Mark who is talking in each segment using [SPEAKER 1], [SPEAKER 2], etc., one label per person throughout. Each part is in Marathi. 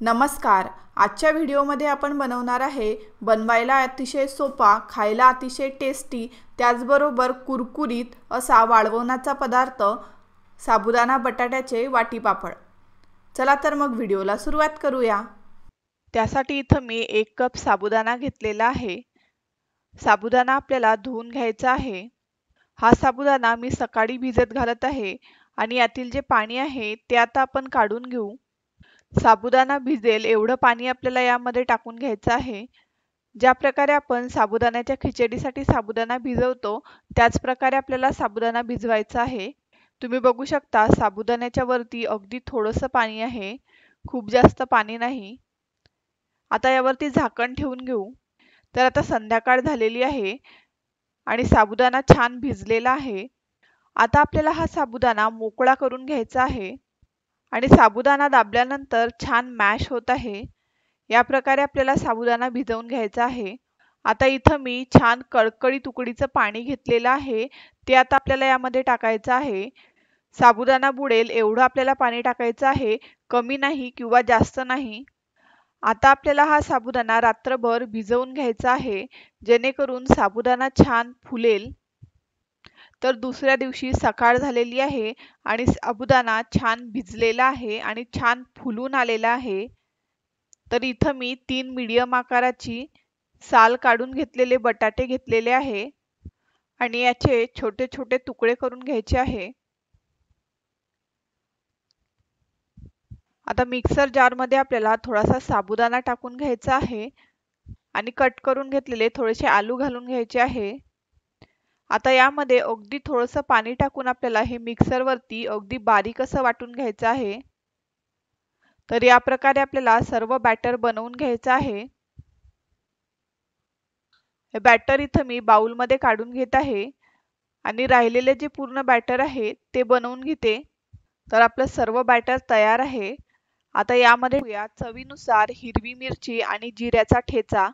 [SPEAKER 1] नमस्कार। आजच्या व्हिडिओमध्ये आपण बनवणार आहे बनवायला अतिशय सोपा, खायला अतिशय टेस्टी, त्याचबरोबर कुरकुरीत असा वाळवणाचा पदार्थ साबुदाणा बटाट्याचे वाटी पापड। चला तर मग व्हिडिओला सुरुवात करूया। त्यासाठी इथं मी 1 कप साबुदाणा घेतलेला आहे। साबुदाणा आपल्याला धुवून घ्यायचा आहे। हा साबुदाणा मी सकाळी भिजत घालत आहे आणि यातील जे पाणी आहे ते आता आपण काढून घेऊ। साबुदाणा भिजेल एवढं पाणी आपल्याला यामध्ये टाकून घ्यायचं आहे। ज्या प्रकारे आपण साबुदाण्याच्या खिचडीसाठी साबुदाणा भिजवतो त्याच प्रकारे आपल्याला साबुदाणा भिजवायचा आहे। तुम्ही बघू शकता साबुदाण्याच्या वरती अगदी थोडंसं पाणी आहे, खूप जास्त पाणी नाही। आता यावरती झाकण ठेवून घेऊ। तर आता संध्याकाळ झालेली आहे आणि साबुदाणा छान भिजलेला आहे। आता आपल्याला हा साबुदाणा मोकळा करून घ्यायचा आहे आणि साबुदाणा दाबल्यानंतर छान मॅश होत आहे। या प्रकारे आपल्याला साबुदाणा भिजवून घ्यायचा आहे। आता इथं मी छान कळकळीत उकडीचं पाणी घेतलेलं आहे, ते आता आपल्याला यामध्ये टाकायचं आहे। साबुदाणा बुडेल एवढं आपल्याला पाणी टाकायचं आहे, कमी नाही किंवा जास्त नाही। आता आपल्याला हा साबुदाणा रात्रभर भिजवून घ्यायचा आहे, जेणेकरून साबुदाणा छान फुलेल। तर दुसऱ्या दिवशी सकाळ झालेली आहे आणि साबुदाणा छान भिजलेला आहे आणि छान फुलून आलेला आहे। तर इथं मी 3 मीडियम आकाराची साल काढून घेतलेले बटाटे घेतलेले आहे आणि याचे छोटे छोटे तुकडे करून घ्यायचे आहे। आता मिक्सर जार मध्ये आपल्याला थोडासा साबुदाणा टाकून घ्यायचा आहे आणि कट करून घेतलेले थोडेसे आलू घालून घ्यायचे आहे। आता यामध्ये अगदी थोडंसं पाणी टाकून आपल्याला हे मिक्सर वरती अगदी बारीक असं वाटून घ्यायचं आहे। तर या प्रकारे आपल्याला सर्व बॅटर बनवून घ्यायचं आहे। हे बॅटर इथं मी बाउल मध्ये काढून घेत आहे आणि राहिलेले जे पूर्ण बॅटर आहे ते बनवून घेते। तर आपलं सर्व बॅटर तयार आहे। आता यामध्ये चवीनुसार हिरवी मिरची आणि जिऱ्याचा ठेचा।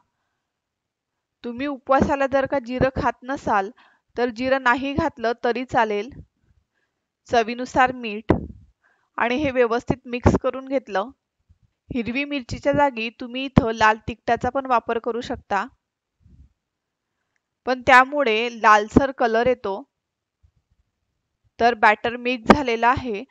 [SPEAKER 1] तुम्ही उपवासाला जर का जिरं खात नसाल तर जिरं नाही घातलं तरी चालेल। चवीनुसार मीठ आणि हे व्यवस्थित मिक्स करून घेतलं। हिरवी मिरचीच्या जागी तुम्ही इथं लाल तिखटाचा पण वापर करू शकता, पण त्यामुळे लालसर कलर येतो। तर बॅटर मिक्स झालेला आहे।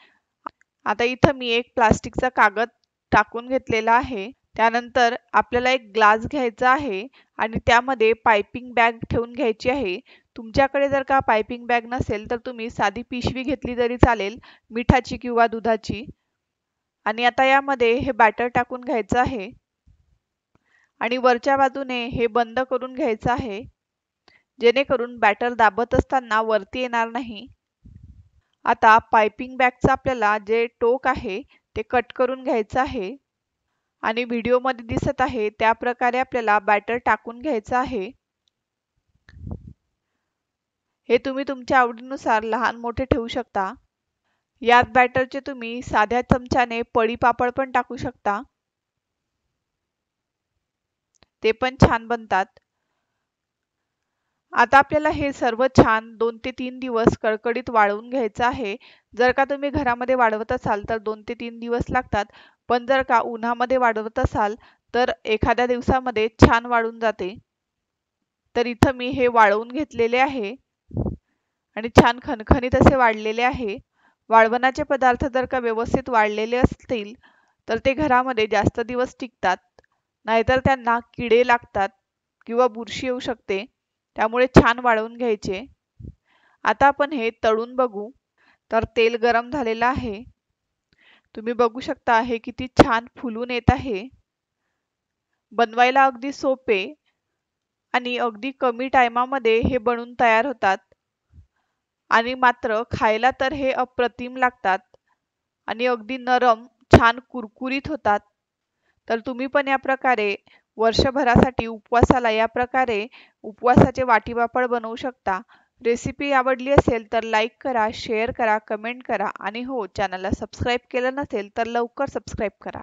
[SPEAKER 1] आता इथं मी एक प्लास्टिकचा कागद टाकून घेतलेला आहे। त्यानंतर आपल्याला एक ग्लास घ्यायचा आहे आणि त्यामध्ये पाइपिंग बॅग ठेवून घ्यायची आहे। तुमच्याकडे जर का पाइपिंग बॅग नसेल तर तुम्ही साधी पिशवी घेतली तरी चालेल, मिठाची किंवा दुधाची। आणि आता यामध्ये हे बॅटर टाकून घ्यायचं आहे आणि वरच्या बाजूने हे बंद करून घ्यायचं आहे, जेणेकरून बॅटर दाबत असताना वरती येणार नाही। आता पाइपिंग बॅगचं आपल्याला जे टोक आहे ते कट करून घ्यायचं आहे आणि व्हिडिओ मध्ये दिसत आहे त्या प्रकारे आपल्याला बॅटर टाकून घ्यायचं आहे। हे तुम्ही तुमच्या आवडीनुसार लहान मोठे ठेवू शकता। यात बॅटरचे तुम्ही साध्या चमच्याने पळी पापड पण टाकू शकता, ते पण छान बनतात। आता आपल्याला हे सर्व छान 2 ते 3 दिवस कडकडीत वाळवून घ्यायचं आहे। जर का तुम्ही घरामध्ये वाळवत असाल तर 2 ते 3 दिवस लागतात, पण जर का उन्हामध्ये वाळवत असाल तर एखाद्या दिवसामध्ये छान वाळून जाते। तर इथं मी हे वाळवून घेतलेले आहे आणि छान खणखणीत असे वाळलेले आहे। वाळवणाचे पदार्थ जर का व्यवस्थित वाळलेले असतील तर ते घरामध्ये जास्त दिवस टिकतात, नाहीतर त्यांना किडे लागतात किंवा बुरशी येऊ शकते। त्यामुळे छान वाळवून घ्यायचे। आता आपण हे तळून बघू। तर तेल गरम झालेलं आहे। तुम्ही बघू शकता हे किती छान फुलून येत आहे। बनवायला अगदी सोपे आणि अगदी कमी टाइमामध्ये हे बनून तयार होतात आणि मात्र खायला तर हे अप्रतिम लागतात आणि अगदी नरम छान कुरकुरीत होतात। तर तुम्ही पण या प्रकारे वर्षभरासाठी उपवासाला या प्रकारे उपवासाचे वाटी पापड बनवू शकता। रेसिपी आवडली असेल तर लाईक करा, शेअर करा, कमेंट करा आणि हो, चॅनलला सबस्क्राईब केलं नसेल तर लवकर सबस्क्राईब करा।